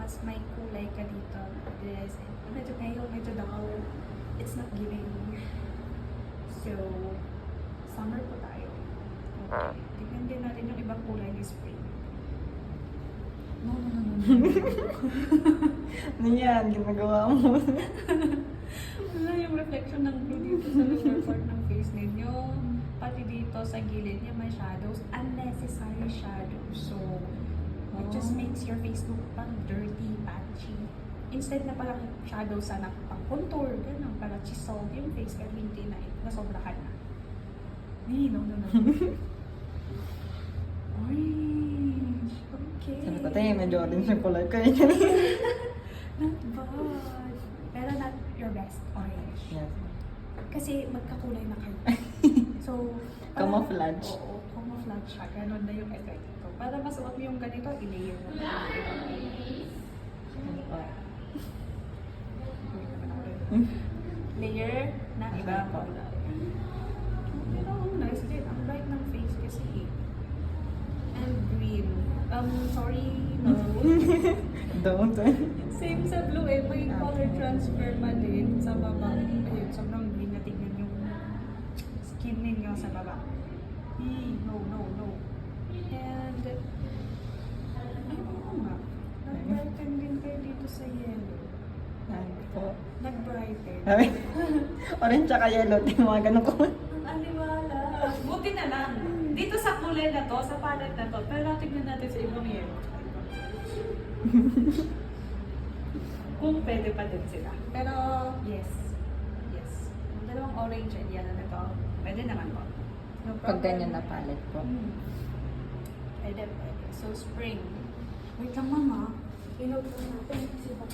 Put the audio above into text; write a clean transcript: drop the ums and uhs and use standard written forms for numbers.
mas may kulay ka dito. This, medyo pale, medyo dull. It's not giving. So, summer po tayo. Okay. Tignan din natin yung ibang kulay ni spring. No. Ano yan? Ginagawa mo. Wala yung reflection ng blue dito sa lower part ng face ninyo. Pati dito sa gilid niya may shadows. Unnecessary shadows. So, it just makes your face look parang dirty, patchy. Instead na parang shadow sana pang contour, gano'n, para chiseled yung face, pero hindi na, nasobrahan na. No. Orange. Okay. Sabi ko, tayo, medyo orange yung kulay ko. Not bad. Pero not your best orange. Yes. Kasi magkakulay na kayo. So, Camouflage. Oo, camouflage siya. Ganon na yung effect ko. Para masuot mo yung ganito, i-layer mo. Layer na iba kulay. Pero nice din. Ang bright ng face kasi. And green. Sorry, no. Don't. Same sa blue eh. May color transfer pa din sa baba. Ayun, sobrang green na tingnan yung skin ninyo sa baba. No. And, ayun nga. Nag-brighten din kayo dito sa yellow. Ano po? Nag-brighten. Sabi, orange tsaka yellow. Yung mga ganun ko. Ang aliwala. Buti na lang. Dito sa kulay na to, sa palette na to, pero tignan natin sa ibang yellow. Kung pwede pa din sila. Pero, yes. Yung dalawang orange and yellow na to, pwede naman po. No Pag problem. ganyan na palette po. Pwede. So, spring. Wait lang, mama.